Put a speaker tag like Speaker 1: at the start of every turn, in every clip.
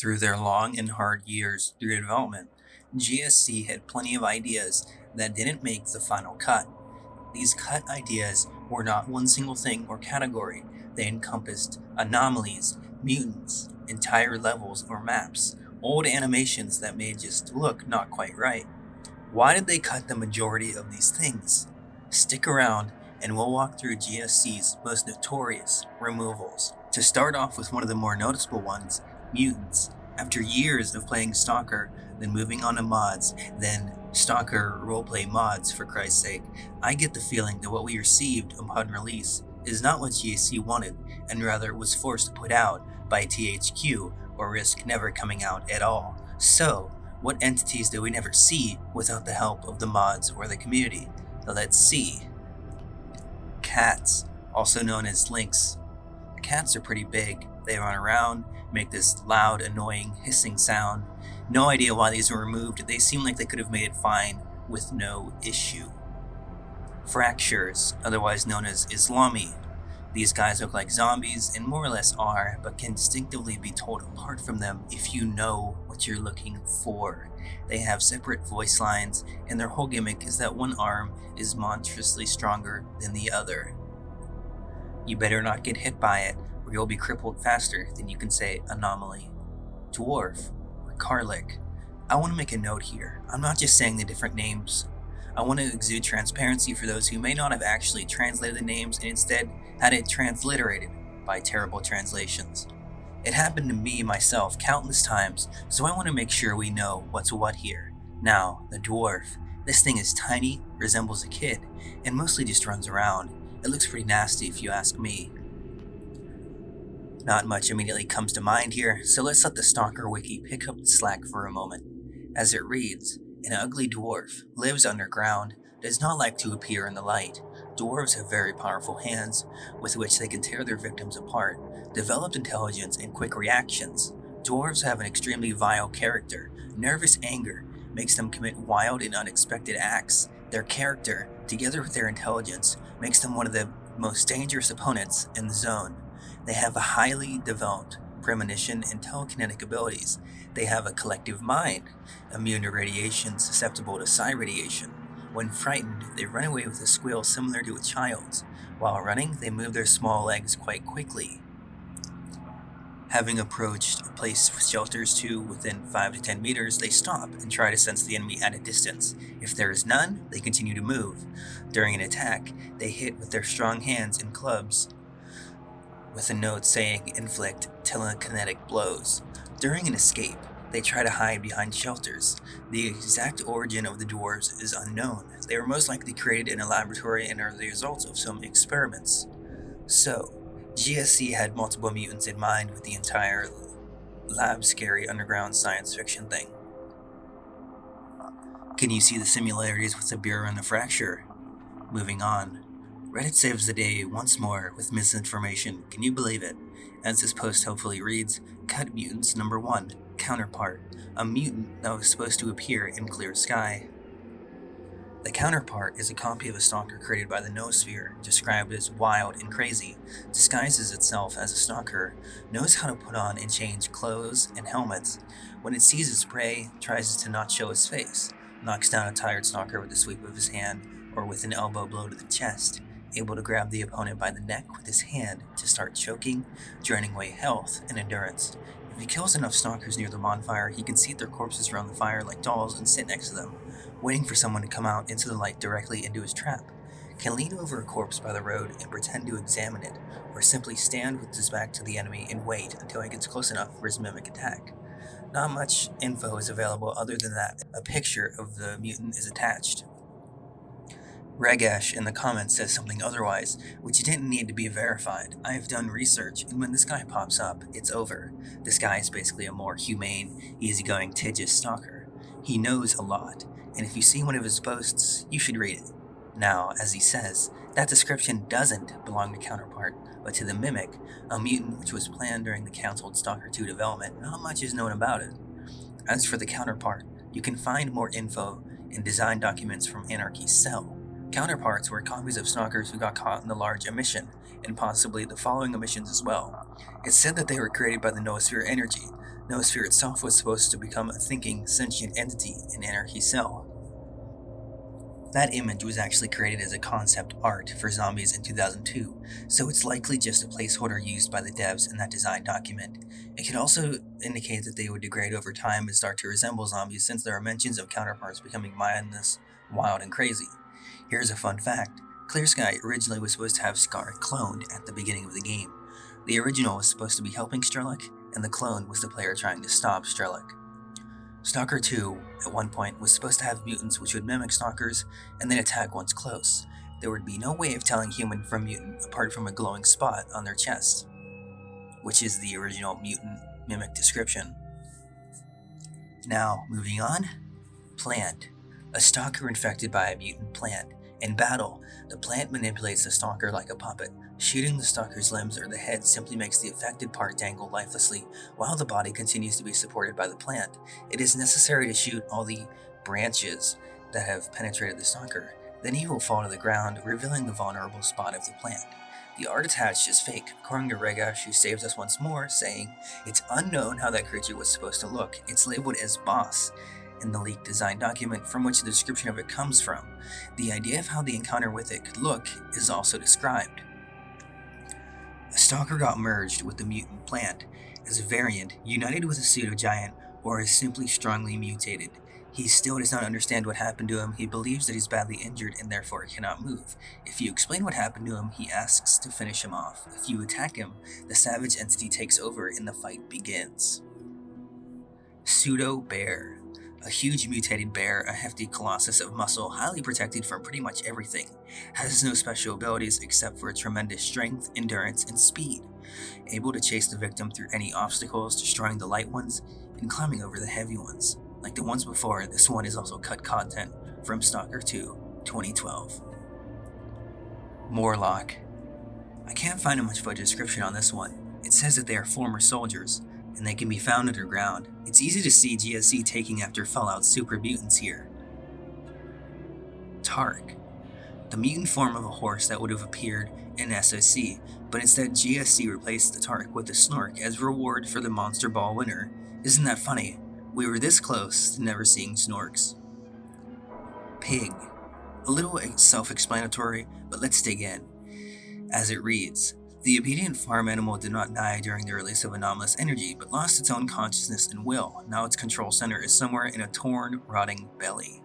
Speaker 1: Through their long and hard years through development, GSC had plenty of ideas that didn't make the final cut. These cut ideas were not one single thing or category, they encompassed anomalies, mutants, entire levels or maps, old animations that made just look not quite right. Why did they cut the majority of these things? Stick around and we'll walk through GSC's most notorious removals. To start off with one of the more noticeable ones, mutants. After years of playing Stalker, then moving on to mods, then Stalker roleplay mods for Christ's sake, I get the feeling that what we received upon release is not what GSC wanted, and rather was forced to put out by THQ or risk never coming out at all. So, what entities do we never see without the help of the mods or the community? Let's see. Cats, also known as lynx. Cats are pretty big. They run around, make this loud, annoying, hissing sound. No idea why these were removed. They seem like they could have made it fine with no issue. Fractures, otherwise known as Islami. These guys look like zombies and more or less are, but can distinctively be told apart from them if you know what you're looking for. They have separate voice lines, and their whole gimmick is that one arm is monstrously stronger than the other. You better not get hit by it, or you'll be crippled faster than you can say anomaly. Dwarf, or Karlik. I want to make a note here. I'm not just saying the different names. I want to exude transparency for those who may not have actually translated the names and instead had it transliterated by terrible translations. It happened to me myself countless times, so I want to make sure we know what's what here. Now, the dwarf. This thing is tiny, resembles a kid, and mostly just runs around. It looks pretty nasty if you ask me. Not much immediately comes to mind here, so let's let the Stalker Wiki pick up the slack for a moment. As it reads, an ugly dwarf lives underground, does not like to appear in the light. Dwarves have very powerful hands, with which they can tear their victims apart, developed intelligence and quick reactions. Dwarves have an extremely vile character. Nervous anger makes them commit wild and unexpected acts. Their character, together with their intelligence, makes them one of the most dangerous opponents in the zone. They have a highly developed premonition and telekinetic abilities. They have a collective mind, immune to radiation, susceptible to psi radiation. When frightened, they run away with a squeal similar to a child's. While running, they move their small legs quite quickly. Having approached a place with shelters to within 5 to 10 meters, they stop and try to sense the enemy at a distance. If there is none, they continue to move. During an attack, they hit with their strong hands and clubs, with a note saying inflict telekinetic blows. During an escape, they try to hide behind shelters. The exact origin of the dwarves is unknown. They were most likely created in a laboratory and are the results of some experiments. So, GSC had multiple mutants in mind with the entire lab-scary underground science fiction thing. Can you see the similarities with the Bureau and the Fracture? Moving on. Reddit saves the day once more with misinformation. Can you believe it? As this post hopefully reads, Cut Mutants number 1, Counterpart, a mutant that was supposed to appear in clear sky. The Counterpart is a copy of a stalker created by the Noosphere, described as wild and crazy, disguises itself as a stalker, knows how to put on and change clothes and helmets. When it sees its prey, tries to not show its face, knocks down a tired stalker with a sweep of his hand or with an elbow blow to the chest, able to grab the opponent by the neck with his hand to start choking, draining away health and endurance. If he kills enough stalkers near the bonfire, he can seat their corpses around the fire like dolls and sit next to them, waiting for someone to come out into the light directly into his trap. Can lean over a corpse by the road and pretend to examine it, or simply stand with his back to the enemy and wait until he gets close enough for his mimic attack. Not much info is available other than that a picture of the mutant is attached. Regash in the comments says something otherwise, which didn't need to be verified. I have done research, and when this guy pops up, it's over. This guy is basically a more humane, easygoing Tigis stalker. He knows a lot, and if you see one of his posts, you should read it. Now, as he says, that description doesn't belong to Counterpart, but to the Mimic, a mutant which was planned during the cancelled Stalker 2 development. Not much is known about it. As for the Counterpart, you can find more info in design documents from Anarchy's Cell. Counterparts were copies of stalkers who got caught in the large emission, and possibly the following emissions as well. It's said that they were created by the Noosphere energy. Noosphere itself was supposed to become a thinking, sentient entity in Anarchy Cell. That image was actually created as a concept art for zombies in 2002, so it's likely just a placeholder used by the devs in that design document. It could also indicate that they would degrade over time and start to resemble zombies, since there are mentions of counterparts becoming mindless, wild, and crazy. Here's a fun fact. Clear Sky originally was supposed to have Scar cloned at the beginning of the game. The original was supposed to be helping Strelok, and the clone was the player trying to stop Strelok. Stalker 2, at one point, was supposed to have mutants which would mimic stalkers and then attack once close. There would be no way of telling human from mutant apart from a glowing spot on their chest, which is the original mutant mimic description. Now, moving on. Plant. A stalker infected by a mutant plant. In battle, the plant manipulates the stalker like a puppet. Shooting the stalker's limbs or the head simply makes the affected part dangle lifelessly, while the body continues to be supported by the plant. It is necessary to shoot all the branches that have penetrated the stalker. Then he will fall to the ground, revealing the vulnerable spot of the plant. The art attached is fake, according to Rega. She saves us once more, saying, "It's unknown how that creature was supposed to look. It's labeled as boss in the leaked design document from which the description of it comes from. The idea of how the encounter with it could look is also described. A stalker got merged with the mutant plant as a variant, united with a pseudo-giant, or is simply strongly mutated. He still does not understand what happened to him. He believes that he's badly injured and therefore cannot move. If you explain what happened to him, he asks to finish him off. If you attack him, the savage entity takes over and the fight begins." Pseudo-bear. A huge mutated bear, a hefty colossus of muscle, highly protected from pretty much everything. Has no special abilities except for tremendous strength, endurance, and speed. Able to chase the victim through any obstacles, destroying the light ones, and climbing over the heavy ones. Like the ones before, this one is also cut content from Stalker 2, 2012. Morlock. I can't find much of a description on this one. It says that they are former soldiers, and they can be found underground. It's easy to see GSC taking after Fallout's super mutants here. Tark. The mutant form of a horse that would have appeared in SOC, but instead GSC replaced the Tark with the Snork as reward for the Monster Ball winner. Isn't that funny? We were this close to never seeing Snorks. Pig. A little self-explanatory, but let's dig in. As it reads, the obedient farm animal did not die during the release of anomalous energy, but lost its own consciousness and will. Now its control center is somewhere in a torn, rotting belly.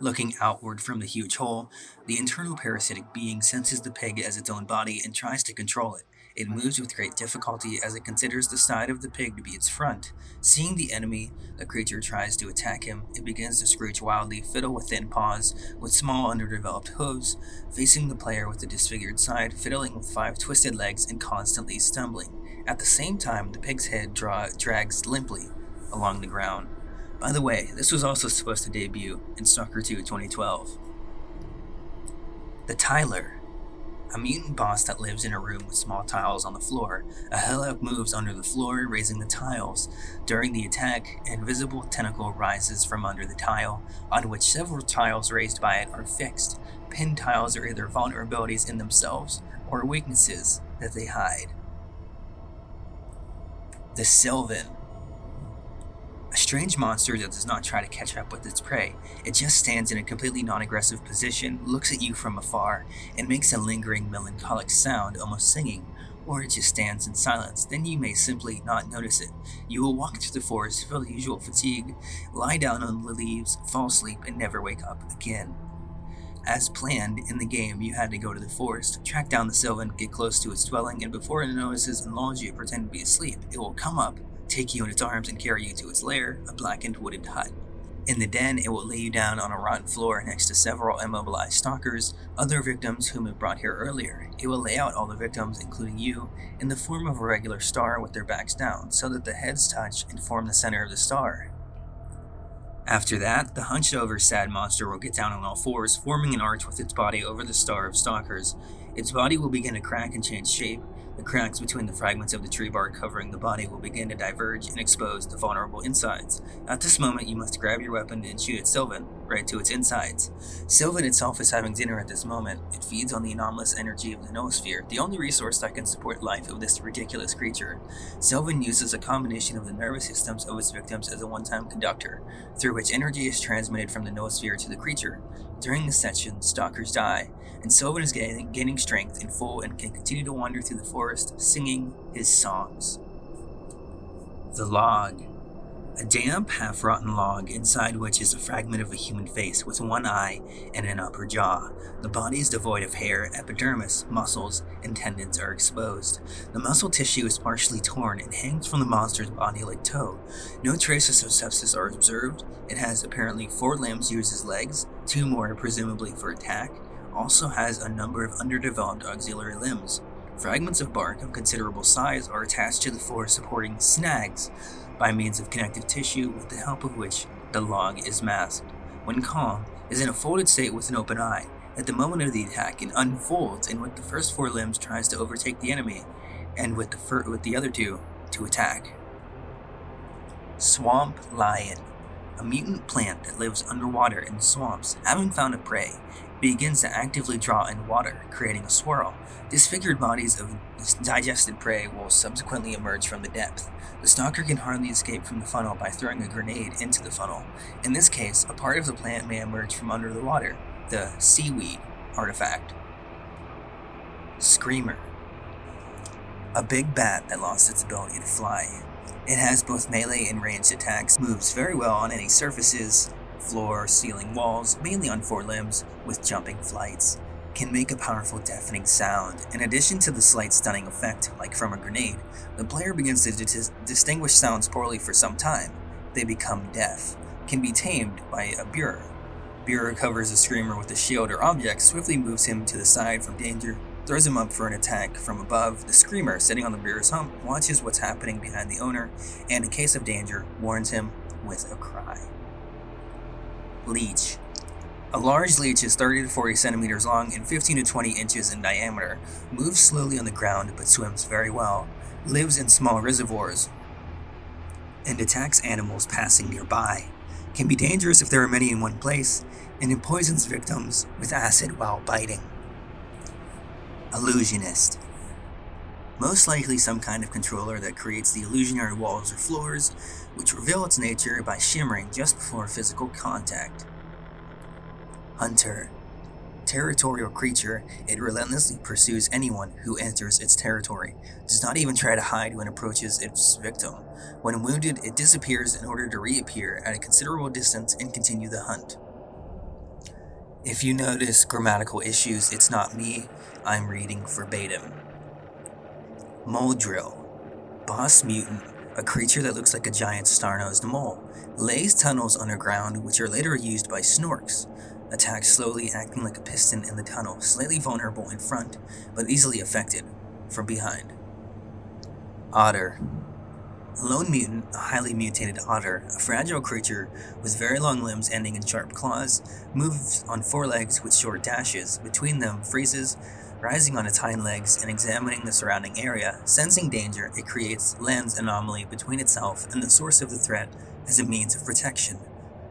Speaker 1: Looking outward from the huge hole, the internal parasitic being senses the pig as its own body and tries to control it. It moves with great difficulty as it considers the side of the pig to be its front. Seeing the enemy, the creature tries to attack him. It begins to screech wildly, fiddle with thin paws, with small underdeveloped hooves, facing the player with the disfigured side, fiddling with 5 twisted legs and constantly stumbling. At the same time, the pig's head drags limply along the ground. By the way, this was also supposed to debut in Stalker 2 2012. The Tyler. A mutant boss that lives in a room with small tiles on the floor. A Hellhound moves under the floor, raising the tiles. During the attack, an invisible tentacle rises from under the tile, on which several tiles raised by it are fixed. Pinned tiles are either vulnerabilities in themselves or weaknesses that they hide. The Silvan. A strange monster that does not try to catch up with its prey. It just stands in a completely non-aggressive position, looks at you from afar, and makes a lingering melancholic sound, almost singing, or it just stands in silence. Then you may simply not notice it. You will walk through the forest, feel the usual fatigue, lie down on the leaves, fall asleep, and never wake up again. As planned in the game, you had to go to the forest, track down the Silvan, get close to its dwelling, and before it notices and lulls you pretend to be asleep, it will come up, take you in its arms and carry you to its lair, a blackened wooden hut. In the den, it will lay you down on a rotten floor next to several immobilized stalkers, other victims whom it brought here earlier. It will lay out all the victims, including you, in the form of a regular star with their backs down, so that the heads touch and form the center of the star. After that, the hunched-over sad monster will get down on all fours, forming an arch with its body over the star of stalkers. Its body will begin to crack and change shape. The cracks between the fragments of the tree bark covering the body will begin to diverge and expose the vulnerable insides. At this moment, you must grab your weapon and shoot at Silvan, right to its insides. Silvan itself is having dinner at this moment. It feeds on the anomalous energy of the noosphere, the only resource that can support life of this ridiculous creature. Silvan uses a combination of the nervous systems of its victims as a one-time conductor, through which energy is transmitted from the noosphere to the creature. During this section, stalkers die, and Silvan is gaining strength in full and can continue to wander through the forest, singing his songs. The log. A damp, half-rotten log, inside which is a fragment of a human face with one eye and an upper jaw. The body is devoid of hair, epidermis, muscles, and tendons are exposed. The muscle tissue is partially torn and hangs from the monster's body like tow. No traces of sepsis are observed. It has apparently 4 limbs used as legs, 2 more presumably for attack. Also has a number of underdeveloped auxiliary limbs. Fragments of bark of considerable size are attached to the 4 supporting snags by means of connective tissue, with the help of which the log is masked. When calm, is in a folded state with an open eye. At the moment of the attack, it unfolds and with the first 4 limbs tries to overtake the enemy, and with the other 2 to attack. Swamp lion. A mutant plant that lives underwater in swamps. Having found a prey, begins to actively draw in water, creating a swirl. Disfigured bodies of digested prey will subsequently emerge from the depth. The stalker can hardly escape from the funnel by throwing a grenade into the funnel. In this case, a part of the plant may emerge from under the water, the seaweed artifact. Screamer. A big bat that lost its ability to fly. It has both melee and ranged attacks, moves very well on any surfaces, floor, ceiling, walls, mainly on 4 limbs, with jumping flights. Can make a powerful deafening sound. In addition to the slight stunning effect, like from a grenade, the player begins to distinguish sounds poorly for some time. They become deaf. Can be tamed by a Buer. Buer covers a screamer with a shield or object, swiftly moves him to the side from danger, throws him up for an attack from above. The screamer, sitting on the Buer's hump, watches what's happening behind the owner, and in case of danger, warns him with a cry. Leech. A large leech is 30 to 40 centimeters long and 15 to 20 inches in diameter, moves slowly on the ground but swims very well, lives in small reservoirs, and attacks animals passing nearby. Can be dangerous if there are many in one place, and it poisons victims with acid while biting. Illusionist. Most likely some kind of controller that creates the illusionary walls or floors, which reveal its nature by shimmering just before physical contact. Hunter. Territorial creature, it relentlessly pursues anyone who enters its territory, does not even try to hide when it approaches its victim. When wounded, it disappears in order to reappear at a considerable distance and continue the hunt. If you notice grammatical issues, it's not me, I'm reading verbatim. Moldrill. Boss mutant, a creature that looks like a giant star-nosed mole, lays tunnels underground which are later used by snorks. Attacks slowly, acting like a piston in the tunnel, slightly vulnerable in front, but easily affected from behind. Otter. A lone mutant, a highly mutated otter, a fragile creature with very long limbs ending in sharp claws, moves on 4 legs with short dashes, between them freezes, rising on its hind legs and examining the surrounding area. Sensing danger, it creates lens anomaly between itself and the source of the threat as a means of protection.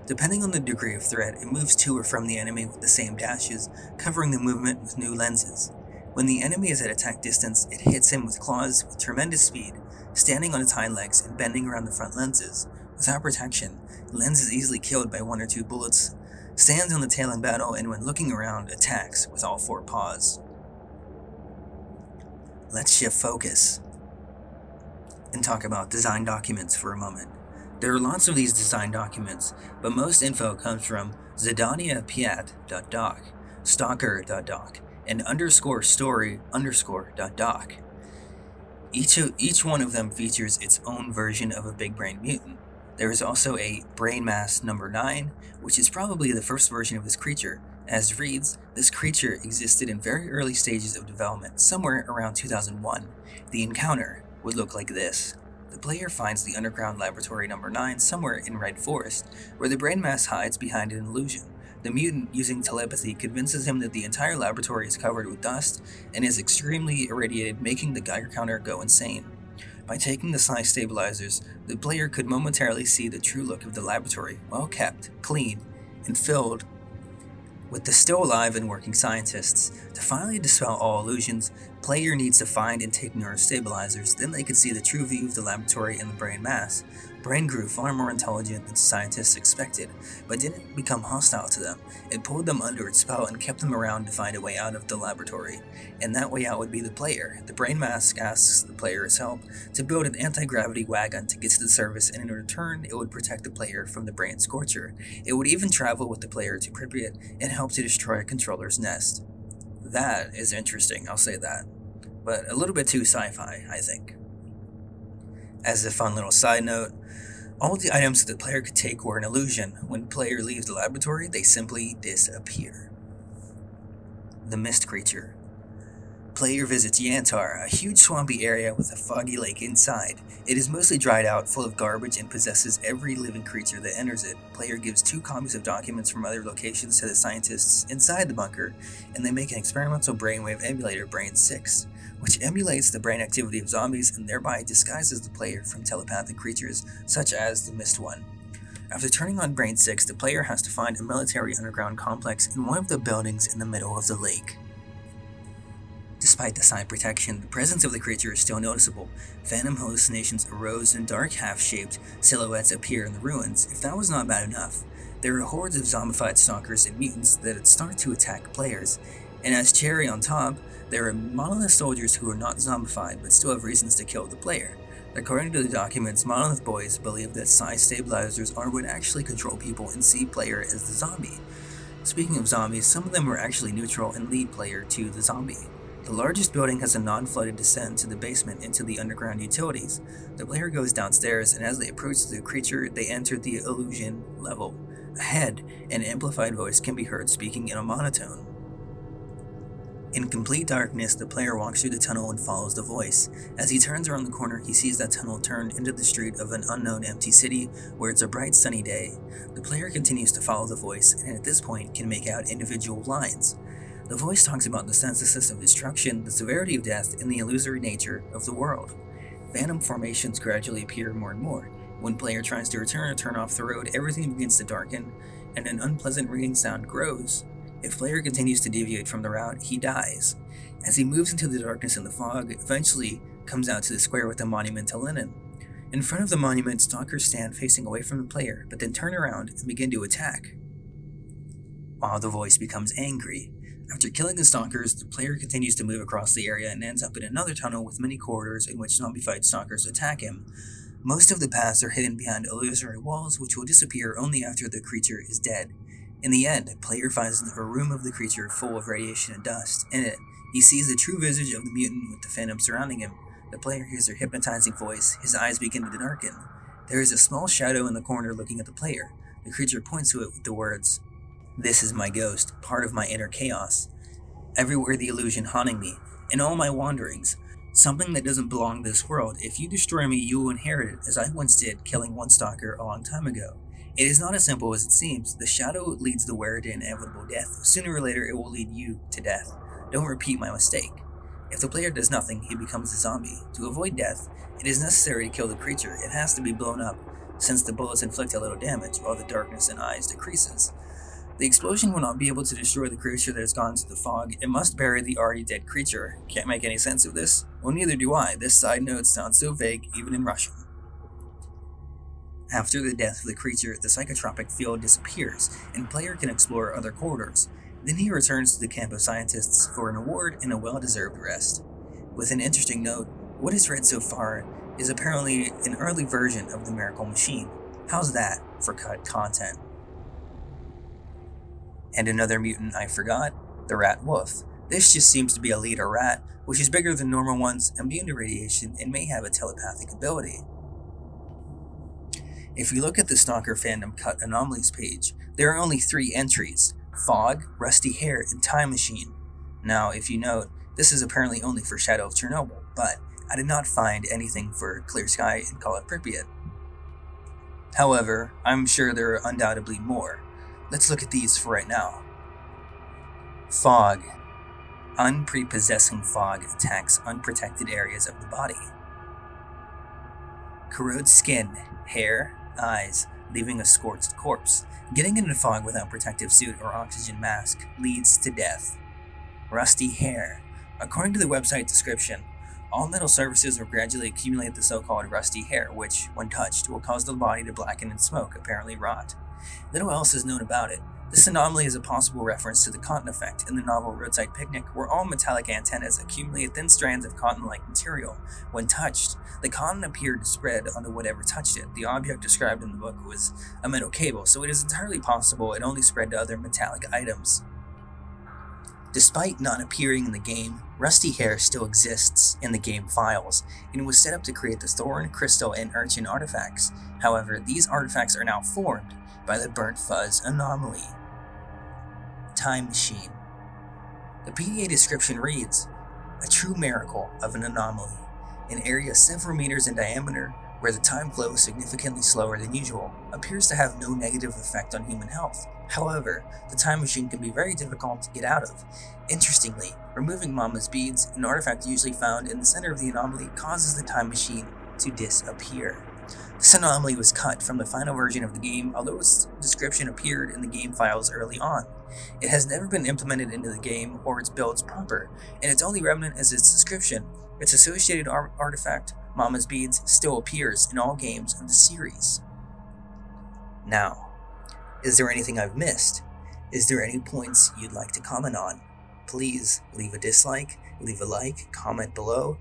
Speaker 1: Depending on the degree of threat, it moves to or from the enemy with the same dashes, covering the movement with new lenses. When the enemy is at attack distance, it hits him with claws with tremendous speed, standing on its hind legs and bending around the front lenses. Without protection, the lens is easily killed by 1 or 2 bullets, stands on the tail in battle, and when looking around, attacks with all 4 paws. Let's shift focus and talk about design documents for a moment. There are lots of these design documents, but most info comes from ZidaniaPiat.doc, Stalker.doc, and _story_.doc. Each one of them features its own version of a big brain mutant. There is also a brain mass number 9, which is probably the first version of this creature. As reads, this creature existed in very early stages of development, somewhere around 2001. The encounter would look like this. The player finds the underground laboratory number 9 somewhere in Red Forest, where the brain mass hides behind an illusion. The mutant, using telepathy, convinces him that the entire laboratory is covered with dust and is extremely irradiated, making the Geiger counter go insane. By taking the psi stabilizers, the player could momentarily see the true look of the laboratory, well kept, clean, and filled with the still alive and working scientists. To finally dispel all illusions, player needs to find and take neurostabilizers, then they can see the true view of the laboratory and the brain mass. Brain grew far more intelligent than scientists expected, but didn't become hostile to them. It pulled them under its spell and kept them around to find a way out of the laboratory. And that way out would be the player. The brain mask asks the player's help to build an anti-gravity wagon to get to the surface, and in return, it would protect the player from the brain scorcher. It would even travel with the player to Pripyat and help to destroy a controller's nest. That is interesting, I'll say that. But a little bit too sci-fi, I think. As a fun little side note, all the items that the player could take were an illusion. When the player leaves the laboratory, they simply disappear. The Mist Creature. Player visits Yantar, a huge swampy area with a foggy lake inside. It is mostly dried out, full of garbage, and possesses every living creature that enters it. Player gives 2 copies of documents from other locations to the scientists inside the bunker, and they make an experimental brainwave emulator, Brain 6, which emulates the brain activity of zombies and thereby disguises the player from telepathic creatures such as the Mist One. After turning on Brain 6, the player has to find a military underground complex in one of the buildings in the middle of the lake. Despite the side protection, the presence of the creature is still noticeable. Phantom hallucinations arose and dark half-shaped silhouettes appear in the ruins. If that was not bad enough, there are hordes of zombified stalkers and mutants that start to attack players. And as cherry on top, there are Monolith soldiers who are not zombified but still have reasons to kill the player. According to the documents, Monolith boys believe that psi stabilizers are what actually control people and see player as the zombie. Speaking of zombies, some of them are actually neutral and lead player to the zombie. The largest building has a non-flooded descent to the basement into the underground utilities. The player goes downstairs, and as they approach the creature, they enter the illusion level. Ahead, an amplified voice can be heard speaking in a monotone. In complete darkness, the player walks through the tunnel and follows the voice. As he turns around the corner, he sees that tunnel turned into the street of an unknown empty city where it's a bright sunny day. The player continues to follow the voice, and at this point can make out individual lines. The voice talks about the synthesis of destruction, the severity of death, and the illusory nature of the world. Phantom formations gradually appear more and more. When player tries to return or turn off the road, everything begins to darken, and an unpleasant ringing sound grows. If player continues to deviate from the route, he dies. As he moves into the darkness and the fog, eventually comes out to the square with the monument to Lenin. In front of the monument, stalkers stand facing away from the player, but then turn around and begin to attack, while the voice becomes angry. After killing the stalkers, the player continues to move across the area and ends up in another tunnel with many corridors in which zombified stalkers attack him. Most of the paths are hidden behind illusory walls, which will disappear only after the creature is dead. In the end, player finds a room of the creature full of radiation and dust. In it, he sees the true visage of the mutant with the phantom surrounding him. The player hears their hypnotizing voice. His eyes begin to darken. There is a small shadow in the corner looking at the player. The creature points to it with the words, "This is my ghost, part of my inner chaos. Everywhere the illusion haunting me, in all my wanderings. Something that doesn't belong to this world. If you destroy me, you will inherit it, as I once did, killing one stalker a long time ago. It is not as simple as it seems. The shadow leads the wearer to inevitable death. Sooner or later, it will lead you to death. Don't repeat my mistake." If the player does nothing, he becomes a zombie. To avoid death, it is necessary to kill the creature. It has to be blown up, since the bullets inflict a little damage, while the darkness in eyes decreases. The explosion will not be able to destroy the creature that has gone into the fog. It must bury the already dead creature. Can't make any sense of this? Well, neither do I. This side note sounds so vague, even in Russian. After the death of the creature, the psychotropic field disappears, and player can explore other corridors. Then he returns to the camp of scientists for an award and a well-deserved rest. With an interesting note, what is read so far is apparently an early version of the Miracle Machine. How's that for cut content? And another mutant I forgot, the rat wolf. This just seems to be a leader rat, which is bigger than normal ones, immune to radiation, and may have a telepathic ability. If you look at the Stalker fandom cut anomalies page, there are only 3 entries: fog, rusty hair, and time machine. Now, if you note, this is apparently only for Shadow of Chernobyl, but I did not find anything for Clear Sky and Call of Pripyat. However, I'm sure there are undoubtedly more. Let's look at these for right now. Fog. Unprepossessing fog attacks unprotected areas of the body. Corrodes skin, hair, eyes, leaving a scorched corpse. Getting into the fog without protective suit or oxygen mask leads to death. Rusty hair. According to the website description, all metal surfaces will gradually accumulate the so-called rusty hair, which, when touched, will cause the body to blacken and smoke, apparently rot. Little else is known about it. This anomaly is a possible reference to the cotton effect in the novel Roadside Picnic, where all metallic antennas accumulate thin strands of cotton-like material. When touched, the cotton appeared to spread onto whatever touched it. The object described in the book was a metal cable, so it is entirely possible it only spread to other metallic items. Despite not appearing in the game, rusty hair still exists in the game files, and was set up to create the thorn, crystal, and urchin artifacts. However, these artifacts are now formed by the burnt fuzz anomaly. Time machine. The PDA description reads, a true miracle of an anomaly, an area several meters in diameter where the time flow is significantly slower than usual, appears to have no negative effect on human health. However, the time machine can be very difficult to get out of. Interestingly, removing Mama's beads, an artifact usually found in the center of the anomaly, causes the time machine to disappear. This anomaly was cut from the final version of the game, although its description appeared in the game files early on. It has never been implemented into the game or its builds proper, and its only remnant is its description. Its associated artifact, Mama's Beads, still appears in all games of the series. Now, is there anything I've missed? Is there any points you'd like to comment on? Please leave a dislike, leave a like, comment below,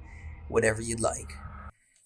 Speaker 1: whatever you'd like.